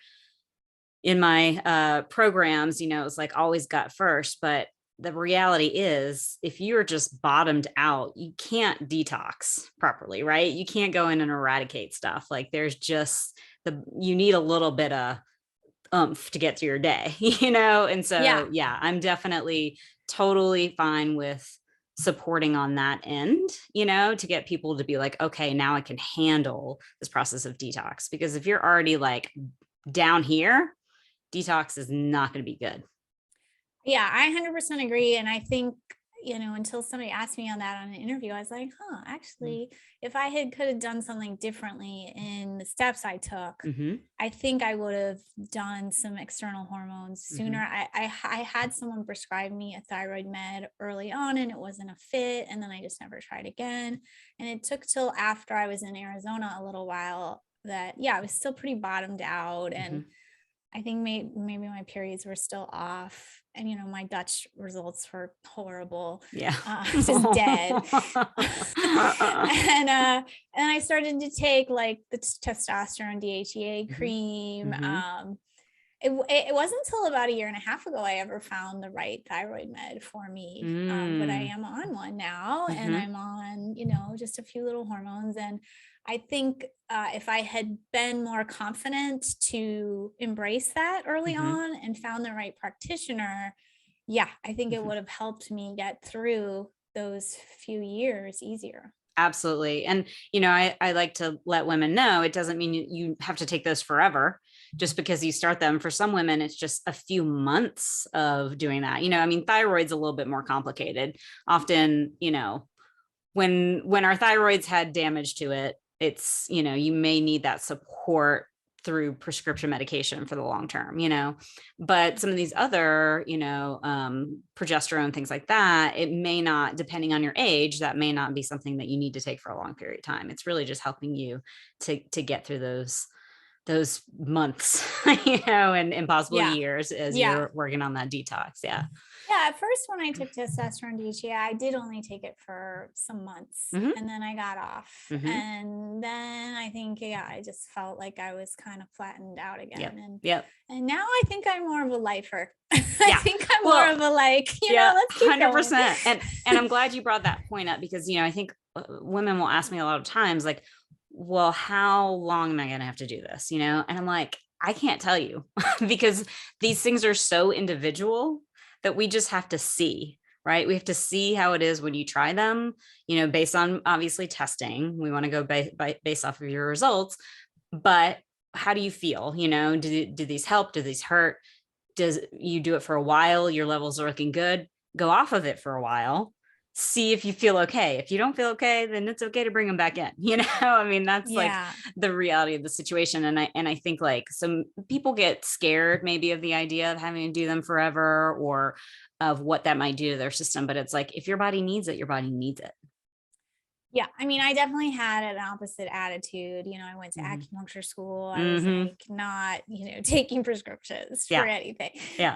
Speaker 1: in my programs, it's like always gut first, but the reality is if you're just bottomed out, you can't detox properly, right? You can't go in and eradicate stuff. Like there's just you need a little bit of oomph to get through your day, And so, I'm definitely totally fine with supporting on that end, to get people to be like, okay, now I can handle this process of detox. Because if you're already like down here, detox is not going to be good.
Speaker 2: Yeah, I 100% agree. And I think, until somebody asked me on that on an interview, I was like, actually, if I could have done something differently in the steps I took, I think I would have done some external hormones sooner. I had someone prescribe me a thyroid med early on and it wasn't a fit. And then I just never tried again. And it took till after I was in Arizona a little while that, I was still pretty bottomed out. And I think maybe my periods were still off, and my Dutch results were horrible. Just dead. And I started to take like the testosterone DHEA cream. It wasn't until about 1.5 years ago I ever found the right thyroid med for me. But I am on one now, and I'm on, just a few little hormones. And I think if I had been more confident to embrace that early on and found the right practitioner, I think it would have helped me get through those few years easier.
Speaker 1: Absolutely. And, I like to let women know it doesn't mean you have to take those forever just because you start them. For some women, it's just a few months of doing that. Thyroid's a little bit more complicated. Often, when our thyroids had damage to it, it's, you may need that support through prescription medication for the long term, but some of these other, progesterone, things like that, it may not, depending on your age, that may not be something that you need to take for a long period of time. It's really just helping you to get through those months, and possible years as you're working on that detox.
Speaker 2: At first, when I took testosterone DHEA, I did only take it for some months, and then I got off. And then I think, I just felt like I was kind of flattened out again. And now I think I'm more of a lifer. I think I'm more of a let's keep 100%.
Speaker 1: Going. And I'm glad you brought that point up, because, I think women will ask me a lot of times, like, well, how long am I going to have to do this? And I'm like, I can't tell you because these things are so individual that we just have to see, right? We have to see how it is when you try them, based on obviously testing. We want to go based off of your results, but how do you feel? Do these help? Do these hurt? Does you do it for a while, your levels are looking good, go off of it for a while, see if you feel okay. If you don't feel okay, then it's okay to bring them back in. I mean, that's like the reality of the situation. And I think like some people get scared maybe of the idea of having to do them forever, or of what that might do to their system. But it's like, if your body needs it, your body needs it.
Speaker 2: Yeah. I mean, I definitely had an opposite attitude. I went to acupuncture school. I was like not, taking prescriptions for anything.
Speaker 1: Yeah.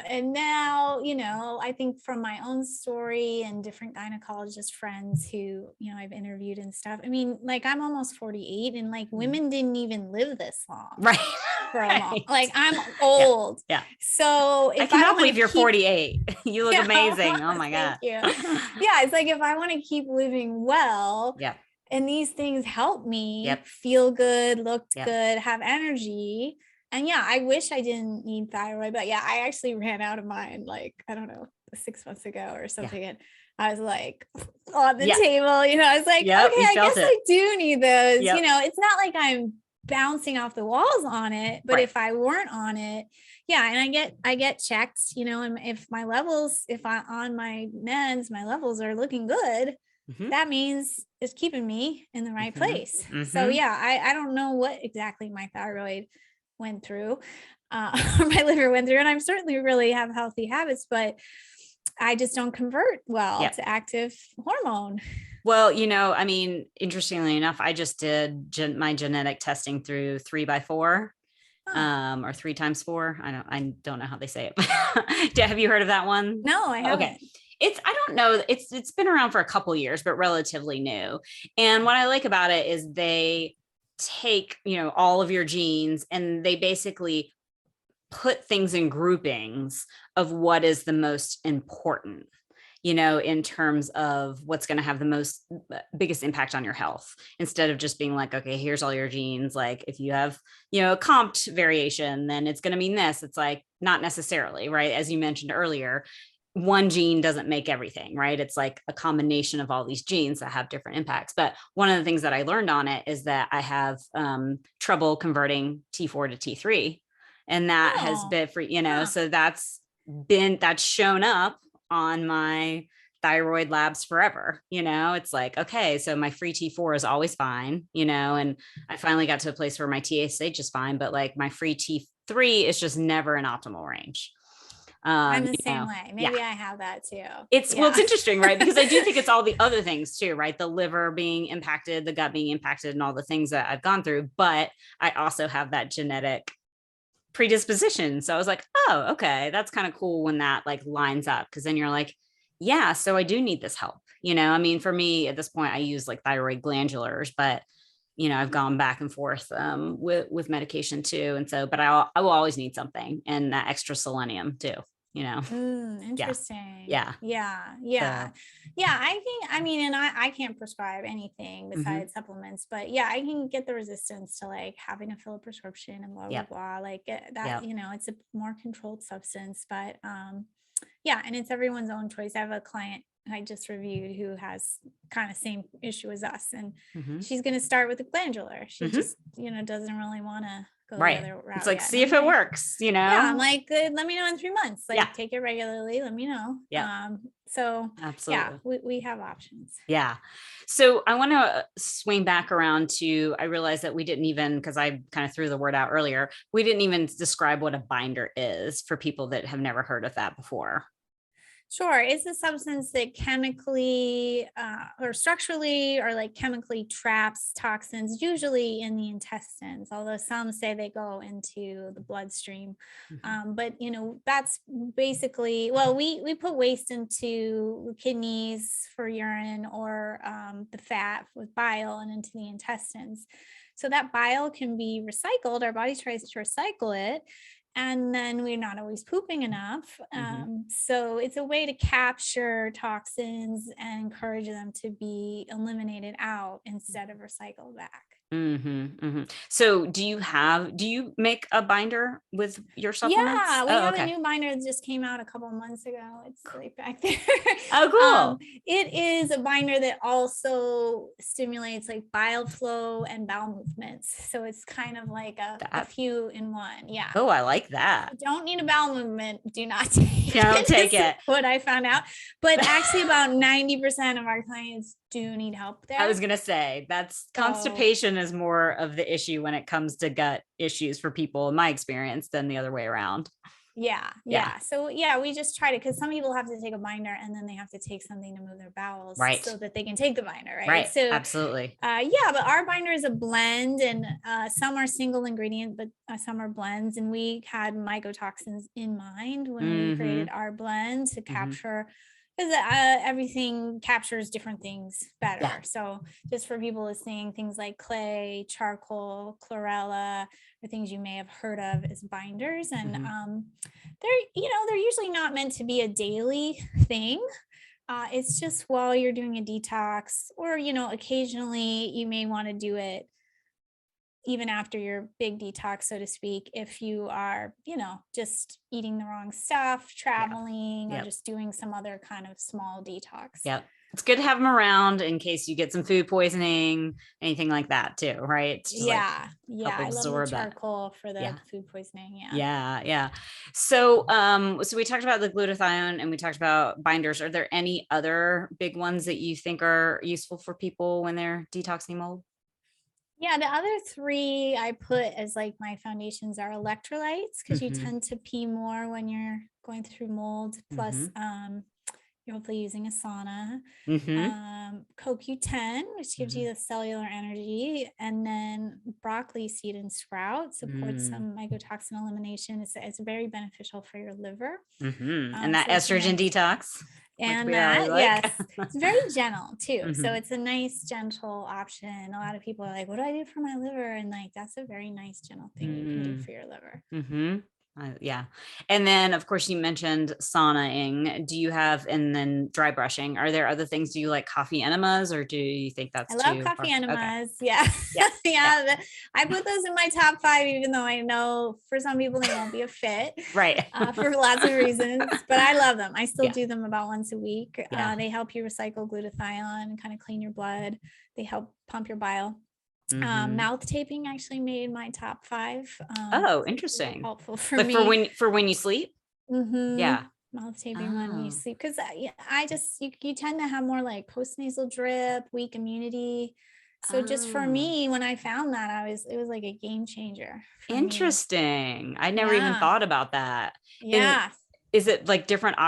Speaker 2: And now, I think from my own story and different gynecologist friends who, I've interviewed and stuff. I mean, like I'm almost 48 and like women didn't even live this long.
Speaker 1: Right.
Speaker 2: For a long, like I'm old.
Speaker 1: Yeah.
Speaker 2: So
Speaker 1: I cannot believe you're 48. You look amazing. Oh my God.
Speaker 2: Thank you. Yeah. It's like, if I want to keep living well, and these things help me feel good, look good, have energy. And I wish I didn't need thyroid, but I actually ran out of mine, like, I don't know, 6 months ago or something. And I was like on the table, I was like, okay, I guess I do need those. It's not like I'm bouncing off the walls on it, but if I weren't on it, and I get checked, and if on my meds, my levels are looking good, that means it's keeping me in the right place. So I don't know what exactly my thyroid went through, or my liver went through, and I'm certainly really have healthy habits, but I just don't convert well to active hormone.
Speaker 1: Well, I mean, interestingly enough, I just did my genetic testing through 3x4, or 3x4. I don't know how they say it. Have you heard of that one?
Speaker 2: No, I haven't.
Speaker 1: Okay. I don't know. It's been around for a couple years, but relatively new. And what I like about it is they take, all of your genes, and they basically put things in groupings of what is the most important, in terms of what's going to have the biggest impact on your health, instead of just being like, okay, here's all your genes. Like if you have, a COMT variation, then it's going to mean this. It's like, not necessarily, right? As you mentioned earlier, one gene doesn't make everything, right? It's like a combination of all these genes that have different impacts. But one of the things that I learned on it is that I have trouble converting T4 to T3. And that has been for, so that's shown up on my thyroid labs forever. It's like, okay, so my free T4 is always fine, and I finally got to a place where my TSH is fine, but like my free T3 is just never in optimal range.
Speaker 2: I'm the same way. Maybe I have that too.
Speaker 1: Well, it's interesting, right? Because I do think it's all the other things too, right? The liver being impacted, the gut being impacted, and all the things that I've gone through, but I also have that genetic predisposition. So I was like, oh, okay, that's kind of cool when that like lines up, because then you're like, yeah, so I do need this help. I mean, for me at this point, I use like thyroid glandulars, but I've gone back and forth with medication too. And so, but I will always need something, and that extra selenium too,
Speaker 2: Interesting.
Speaker 1: Yeah.
Speaker 2: I think, I mean, and I can't prescribe anything besides supplements, but I can get the resistance to like having to fill a prescription and blah, blah, blah. Like that, it's a more controlled substance, but and it's everyone's own choice. I have a client I just reviewed who has kind of same issue as us, and she's going to start with the glandular. She just, doesn't really want to go the other route.
Speaker 1: It's like, see if it works,
Speaker 2: I'm like, good. Let me know in 3 months. Like take it regularly. Let me know. So
Speaker 1: absolutely.
Speaker 2: we have options.
Speaker 1: Yeah. So I want to swing back around to, I realized that we didn't even, because I kind of threw the word out earlier, we didn't even describe what a binder is for people that have never heard of that before.
Speaker 2: Sure. It's a substance that chemically or structurally or like chemically traps toxins, usually in the intestines, although some say they go into the bloodstream. But, that's basically, well, we put waste into kidneys for urine, or the fat with bile and into the intestines. So that bile can be recycled. Our body tries to recycle it. And then we're not always pooping enough. So it's a way to capture toxins and encourage them to be eliminated out instead of recycled back.
Speaker 1: So do you make a binder with your supplements?
Speaker 2: Yeah, we
Speaker 1: Oh,
Speaker 2: have a
Speaker 1: okay.
Speaker 2: new binder that just came out a couple of months ago. It's right back there.
Speaker 1: Oh,
Speaker 2: um,
Speaker 1: cool.
Speaker 2: it is a binder that also stimulates like bile flow and bowel movements. So it's kind of like a
Speaker 1: That,
Speaker 2: few in one. Yeah.
Speaker 1: oh, I like
Speaker 2: If
Speaker 1: that.
Speaker 2: you don't need a bowel movement, do not take
Speaker 1: Don't
Speaker 2: it.
Speaker 1: take
Speaker 2: Is
Speaker 1: it.
Speaker 2: what I found out. But actually, about 90% of our clients do need help
Speaker 1: I
Speaker 2: there.
Speaker 1: was going to say that's
Speaker 2: So
Speaker 1: constipation is more of the issue when it comes to gut issues for people, in my experience, than the other way around.
Speaker 2: yeah,
Speaker 1: Yeah.
Speaker 2: yeah. So yeah, we just try to, because some people have to take a binder and then they have to take something to move their bowels
Speaker 1: Right.
Speaker 2: so that they can take the binder, right?
Speaker 1: Right.
Speaker 2: So
Speaker 1: Absolutely.
Speaker 2: yeah, but our binder is a blend, and some are single ingredient, but some are blends. And we had mycotoxins in mind when we created our blend to capture, because everything captures different things better.
Speaker 1: Yeah.
Speaker 2: So just for people listening, things like clay, charcoal, chlorella, or things you may have heard of as binders, and they're usually not meant to be a daily thing. It's just while you're doing a detox, or, occasionally you may want to do it even after your big detox, so to speak, if you are, just eating the wrong stuff,
Speaker 1: Yeah.
Speaker 2: traveling, or
Speaker 1: Yep.
Speaker 2: just doing some other kind of small detox.
Speaker 1: Yep. It's good to have them around in case you get some food poisoning, anything like that too, right? It's just like
Speaker 2: Yeah. Yeah.
Speaker 1: help
Speaker 2: I love the
Speaker 1: absorb that.
Speaker 2: charcoal for the
Speaker 1: Yeah.
Speaker 2: food poisoning. Yeah.
Speaker 1: Yeah, yeah. So, so we talked about the glutathione and we talked about binders. Are there any other big ones that you think are useful for people when they're detoxing mold?
Speaker 2: Yeah, the other three I put as like my foundations are electrolytes, because you
Speaker 1: Mm-hmm.
Speaker 2: tend to pee more when you're going through mold.
Speaker 1: Mm-hmm.
Speaker 2: Plus, you're hopefully using a sauna.
Speaker 1: Mm-hmm.
Speaker 2: CoQ10, which gives
Speaker 1: Mm-hmm.
Speaker 2: you the cellular energy, and then broccoli seed and sprout supports
Speaker 1: Mm.
Speaker 2: some mycotoxin elimination. It's very beneficial for your liver.
Speaker 1: Mm-hmm. And that
Speaker 2: So it's
Speaker 1: estrogen
Speaker 2: nice.
Speaker 1: detox, which
Speaker 2: And
Speaker 1: we always
Speaker 2: that,
Speaker 1: like.
Speaker 2: yes, it's very gentle too. So
Speaker 1: Mm-hmm.
Speaker 2: it's a nice, gentle option. A lot of people are like, what do I do for my liver? And like, that's a very nice, gentle thing you can do for your liver.
Speaker 1: Mm-hmm. Yeah. And then, of course, you mentioned saunaing. Do you have, and then dry brushing? Are there other things? Do you like coffee enemas or do you think
Speaker 2: I
Speaker 1: that's
Speaker 2: love
Speaker 1: too
Speaker 2: coffee
Speaker 1: harsh? Okay.
Speaker 2: enemas. Yeah.
Speaker 1: Yeah. Yeah.
Speaker 2: Yeah. I put those in my top 5, even though I know for some people they won't be a fit
Speaker 1: Right.
Speaker 2: for lots of reasons, but I love them. I still
Speaker 1: Yeah.
Speaker 2: do them about once a week.
Speaker 1: Yeah.
Speaker 2: They help you recycle glutathione and kind of clean your blood. They help pump your bile.
Speaker 1: Mm-hmm.
Speaker 2: Mouth taping actually made my top 5.
Speaker 1: Oh,
Speaker 2: So it's really
Speaker 1: interesting.
Speaker 2: helpful for
Speaker 1: Like
Speaker 2: me.
Speaker 1: for when you sleep? Yeah.
Speaker 2: Mouth taping when you
Speaker 1: Oh.
Speaker 2: sleep, because I just you tend to have more like postnasal drip, weak immunity. So just for
Speaker 1: Oh.
Speaker 2: me, when I found that, it was like a game changer for me.
Speaker 1: Interesting. I never even
Speaker 2: Yeah,
Speaker 1: thought about that. And
Speaker 2: yeah.
Speaker 1: is it like different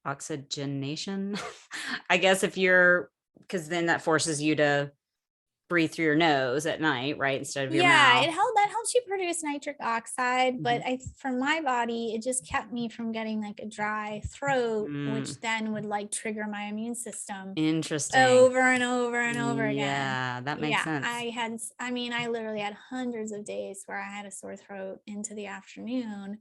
Speaker 1: oxygenation? I guess if you're, because then that forces you to breathe through your nose at night, right? Instead of your
Speaker 2: Yeah,
Speaker 1: mouth.
Speaker 2: that helps you produce nitric oxide, but
Speaker 1: Mhm.
Speaker 2: for my body, it just kept me from getting like a dry throat,
Speaker 1: Mm,
Speaker 2: which then would like trigger my immune system
Speaker 1: interesting.
Speaker 2: over and over and over again.
Speaker 1: Yeah, that makes
Speaker 2: Yeah,
Speaker 1: sense.
Speaker 2: I literally had hundreds of days where I had a sore throat into the afternoon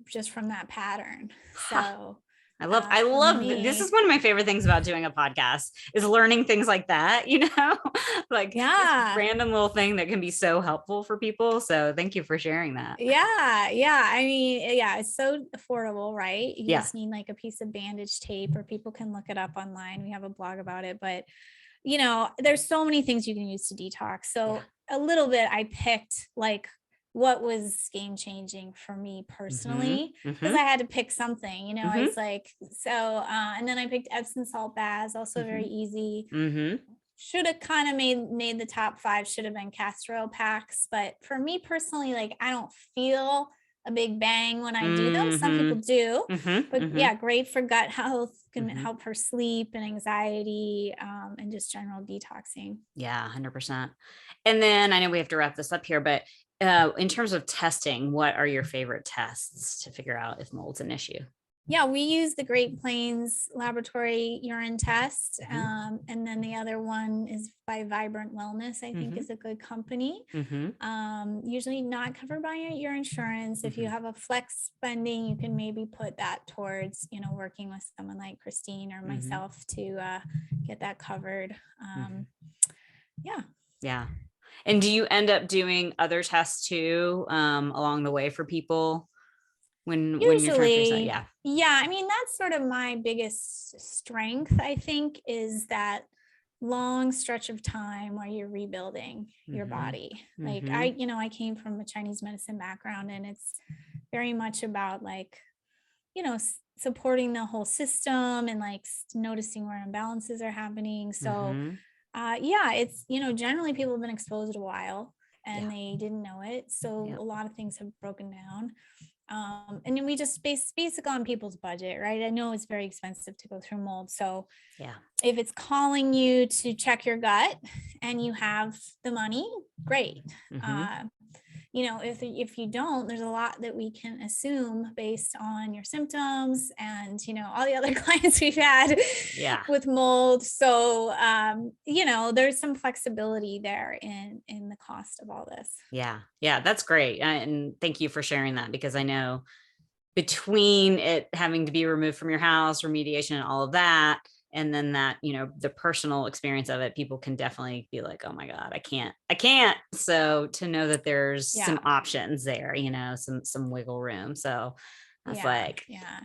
Speaker 2: just from that pattern.
Speaker 1: Huh.
Speaker 2: So
Speaker 1: I
Speaker 2: for
Speaker 1: love this is
Speaker 2: me,
Speaker 1: one of my favorite things about doing a podcast is learning things like that, like this
Speaker 2: yeah,
Speaker 1: random little thing that can be so helpful for people. So thank you for sharing that.
Speaker 2: yeah. I mean, yeah, it's so affordable, right? You
Speaker 1: Yeah.
Speaker 2: just need like a piece of bandage tape, or people can look it up online. We have a blog about it, but there's so many things you can use to detox.
Speaker 1: Yeah.
Speaker 2: So a little bit, I picked like what was game changing for me
Speaker 1: Mm-hmm.
Speaker 2: personally, because
Speaker 1: Mm-hmm.
Speaker 2: I had to pick something,
Speaker 1: Mm-hmm.
Speaker 2: it's like, so, and then I picked Epsom salt baths, also very easy.
Speaker 1: Mm-hmm.
Speaker 2: Should have kind of made the top 5, should have been castor oil packs. But for me personally, like, I don't feel a big bang when I do them. Some
Speaker 1: Mm-hmm.
Speaker 2: people do,
Speaker 1: Mm-hmm.
Speaker 2: but
Speaker 1: Mm-hmm.
Speaker 2: yeah, great for gut health, can
Speaker 1: Mm-hmm.
Speaker 2: help for sleep and anxiety, and just general detoxing.
Speaker 1: Yeah, 100%. And then I know we have to wrap this up here, but in terms of testing, what are your favorite tests to figure out if mold's an issue?
Speaker 2: Yeah, we use the Great Plains laboratory urine test.
Speaker 1: Mm-hmm.
Speaker 2: And then the other one is by Vibrant Wellness, I think
Speaker 1: Mm-hmm.
Speaker 2: is a good company.
Speaker 1: Mm-hmm.
Speaker 2: Usually not covered by your insurance. If you have a flex spending, you can maybe put that towards, working with someone like Christine or myself to get that covered. Yeah.
Speaker 1: Yeah. And do you end up doing other tests too, along the way for people when you're trying to figure that?
Speaker 2: Usually,
Speaker 1: Yeah.
Speaker 2: yeah, I mean, that's sort of my biggest strength, I think, is that long stretch of time where you're rebuilding your body. Like I came from a Chinese medicine background, and it's very much about like, supporting the whole system and like noticing where imbalances are happening. So yeah, it's, generally people have been exposed a while and they didn't know it. So a lot of things have broken down. And then we just basic on people's budget, right? I know it's very expensive to go through mold. So if it's calling you to check your gut and you have the money, great. If you don't, there's a lot that we can assume based on your symptoms and, all the other clients we've had with mold. So, there's some flexibility there in the cost of all this.
Speaker 1: Yeah. That's great. And thank you for sharing that, because I know between it having to be removed from your house, remediation and all of that, and then that, the personal experience of it, people can definitely be like, oh my God, I can't. So to know that there's some options there, some wiggle room. So I was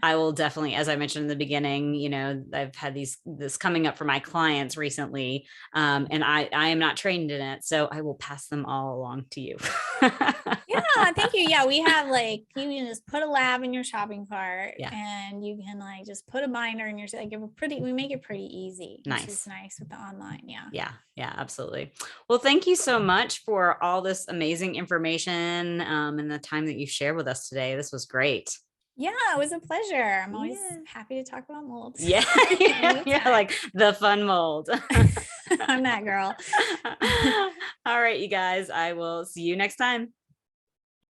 Speaker 1: I will definitely, as I mentioned in the beginning, I've had this coming up for my clients recently. And I am not trained in it, so I will pass them all along to you.
Speaker 2: Thank you. Yeah, we have like, you can just put a lab in your shopping cart and you can like just put a binder in your, like, we make it pretty easy.
Speaker 1: Nice.
Speaker 2: It's nice with the online.
Speaker 1: Yeah, absolutely. Well, thank you so much for all this amazing information and the time that you shared with us today. This was great.
Speaker 2: Yeah, it was a pleasure. I'm always happy to talk about mold.
Speaker 1: Yeah, like the fun mold.
Speaker 2: I'm that girl.
Speaker 1: All right, you guys, I will see you next time.